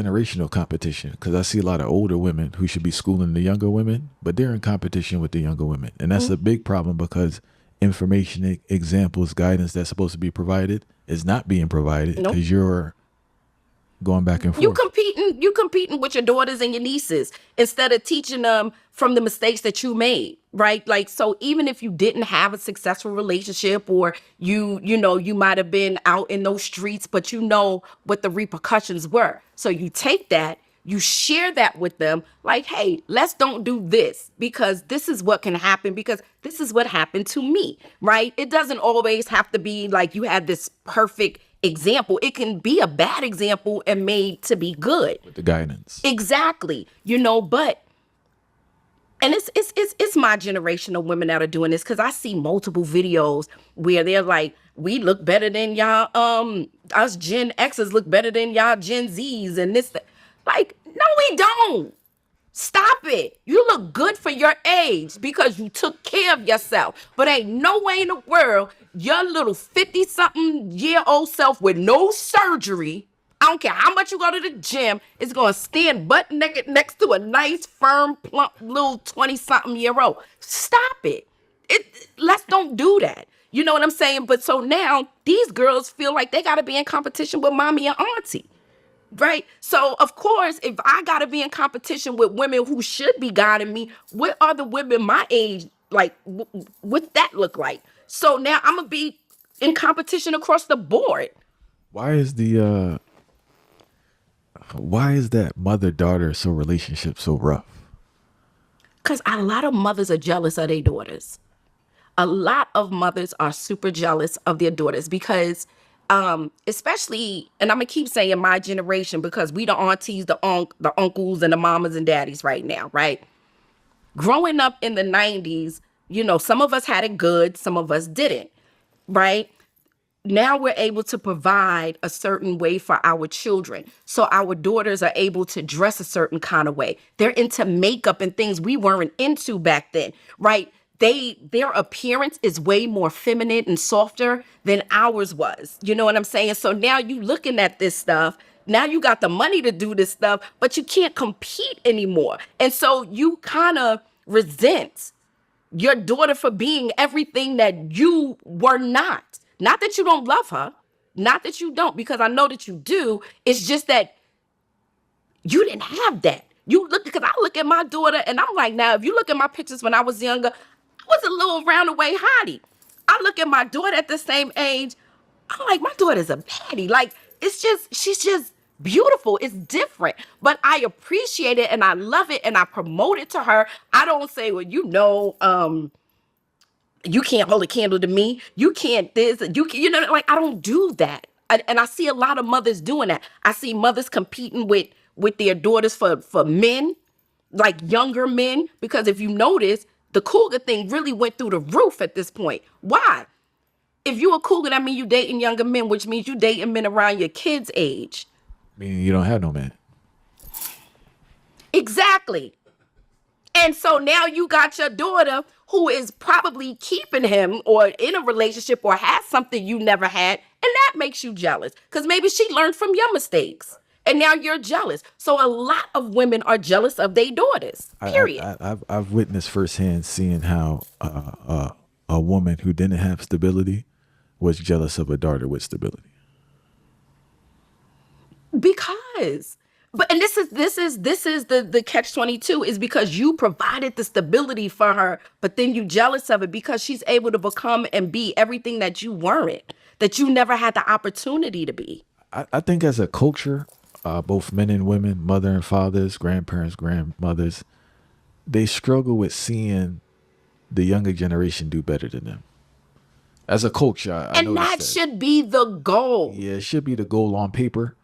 Generational competition, because I see a lot of older women who should be schooling the younger women, but they're in competition with the younger women. And that's a big problem because information, examples, guidance that's supposed to be provided is not being provided Nope. because you're going back and You forth. competing with your daughters and your nieces instead of teaching them from the mistakes that you made, right? Like, so even if you didn't have a successful relationship, or you might have been out in those streets, but you know what the repercussions were. So you take that, you share that with them, like, hey, let's don't do this because this is what can happen, because this is what happened to me, right? It doesn't always have to be like you had this perfect example. It can be a bad example and made to be good. With the guidance. Exactly. But and it's my generation of women that are doing this, because I see multiple videos where they're like, we look better than y'all, us Gen X's look better than y'all Gen Z's and this. Like, no, we don't. Stop it. You look good for your age because you took care of yourself. But ain't no way in the world your little 50-something-year-old self with no surgery, I don't care how much you go to the gym, is going to stand butt naked next to a nice, firm, plump, little 20-something-year-old. Stop it. Let's don't do that. You know what I'm saying? But so now these girls feel like they got to be in competition with mommy and auntie. Right? So, of course, if I got to be in competition with women who should be guiding me, what are the women my age, like, what that look like? So now I'm going to be in competition across the board. Why is that mother-daughter relationship so rough? Because a lot of mothers are jealous of their daughters. A lot of mothers are super jealous of their daughters because especially, and I'm gonna keep saying my generation, because we the aunties, the uncles, and the mamas and daddies right now, right? Growing up in the 90s, some of us had it good, some of us didn't, right? Now we're able to provide a certain way for our children. So our daughters are able to dress a certain kind of way. They're into makeup and things we weren't into back then, right? Their appearance is way more feminine and softer than ours was. You know what I'm saying? So now you looking at this stuff. Now you got the money to do this stuff, but you can't compete anymore. And so you kind of resent your daughter for being everything that you were not. Not that you don't love her, not that you don't, because I know that you do. It's just that you didn't have that. Because I look at my daughter and I'm like, now, if you look at my pictures when I was younger, I was a little roundaway hottie. I look at my daughter at the same age, I'm like, my daughter's a baddie. Like, she's just beautiful. It's different. But I appreciate it and I love it and I promote it to her. I don't say, well, you can't hold a candle to me. You can't this. Like, I don't do that. And I see a lot of mothers doing that. I see mothers competing with their daughters for men, like younger men, because if you notice, the cougar thing really went through the roof at this point. Why? If you a cougar, that means you dating younger men, which means you dating men around your kids' age. Meaning you don't have no man. Exactly. And so now you got your daughter who is probably keeping him or in a relationship or has something you never had. And that makes you jealous because maybe she learned from your mistakes. And now you're jealous. So a lot of women are jealous of their daughters, period. I've witnessed firsthand seeing how a woman who didn't have stability was jealous of a daughter with stability. Because, and this is the catch-22 is because you provided the stability for her, but then you jealous of it because she's able to become and be everything that you weren't, that you never had the opportunity to be. I think as a culture, both men and women, mother and fathers, grandparents, grandmothers, they struggle with seeing the younger generation do better than them. As a culture, I and that should be the goal. Yeah, it should be the goal on paper.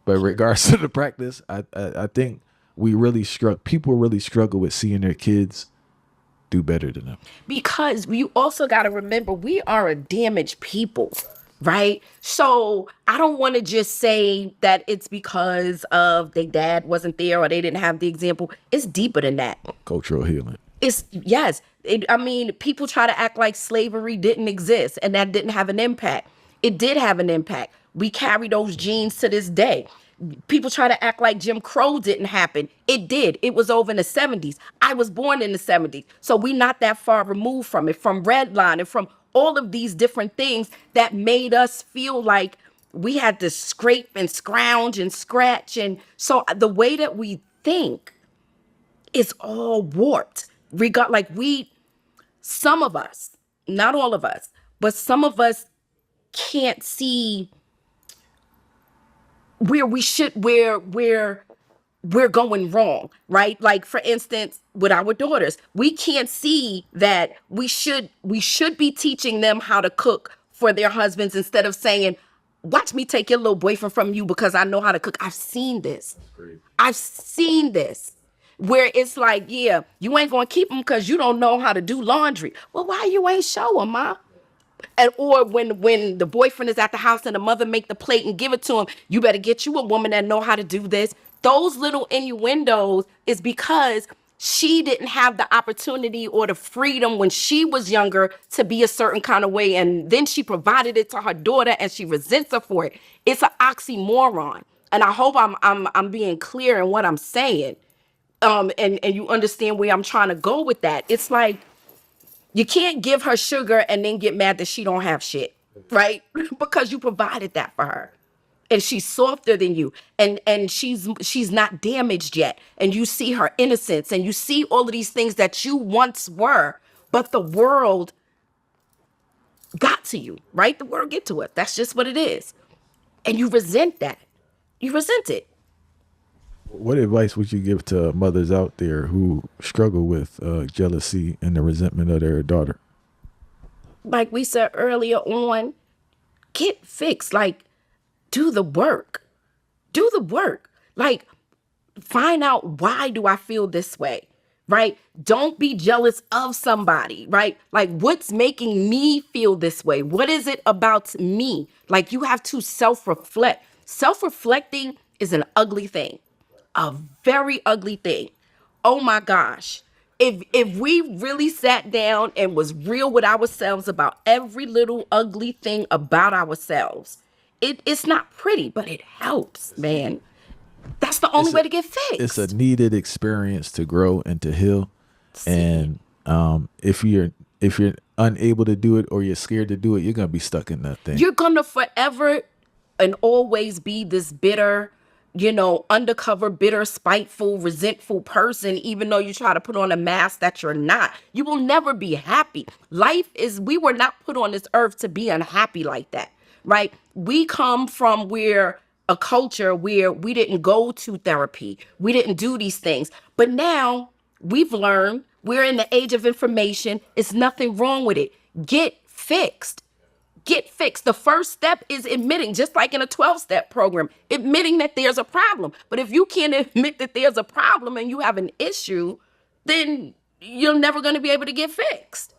But in regards to the practice, I think people really struggle with seeing their kids do better than them. Because you also got to remember, we are a damaged people, right? So I don't want to just say that it's because of their dad wasn't there or they didn't have the example. It's deeper than that. Cultural healing. Yes. People try to act like slavery didn't exist and that didn't have an impact. It did have an impact. We carry those genes to this day. People try to act like Jim Crow didn't happen. It did. It was over in the 70s. I was born in the 70s. So we not that far removed from it, from Redline and from all of these different things that made us feel like we had to scrape and scrounge and scratch. And so the way that we think is all warped. Some of us, not all of us, but some of us can't see where we're going wrong, right? Like for instance, with our daughters, we can't see that we should be teaching them how to cook for their husbands instead of saying, watch me take your little boyfriend from you because I know how to cook. I've seen this. I've seen this where it's like, yeah, you ain't gonna keep him because you don't know how to do laundry. Well, why you ain't show him, ma? And or when the boyfriend is at the house and the mother make the plate and give it to him, you better get you a woman that know how to do this. Those little innuendos is because she didn't have the opportunity or the freedom when she was younger to be a certain kind of way, and then she provided it to her daughter and she resents her for it. It's an oxymoron, and I hope I'm being clear in what I'm saying, and you understand where I'm trying to go with that. It's like, you can't give her sugar and then get mad that she don't have shit, right? Because you provided that for her. And she's softer than you. And she's not damaged yet. And you see her innocence and you see all of these things that you once were, but the world got to you, right? The world get to it. That's just what it is. And you resent that. You resent it. What advice would you give to mothers out there who struggle with jealousy and the resentment of their daughter? Like we said earlier on, get fixed. Like, do the work. Do the work. Like, find out, why do I feel this way, right? Don't be jealous of somebody, right? Like, what's making me feel this way? What is it about me? Like, you have to self-reflect. Self-reflecting is an ugly thing, a very ugly thing. Oh my gosh. If we really sat down and was real with ourselves about every little ugly thing about ourselves, it's not pretty, but it helps, man. That's the only It's a, way to get it's a fixed. needed experience to grow and to heal. See, And if you're unable to do it or you're scared to do it, you're gonna be stuck in that thing. you're gonna forever and always be this bitter, undercover, bitter, spiteful, resentful person, even though you try to put on a mask that you're not. You will never be happy. We were not put on this earth to be unhappy like that, right? We come from a culture where we didn't go to therapy. We didn't do these things. But now we've learned, we're in the age of information. It's nothing wrong with it. Get fixed. Get fixed. The first step is admitting, just like in a 12-step program, admitting that there's a problem. But if you can't admit that there's a problem and you have an issue, then you're never going to be able to get fixed.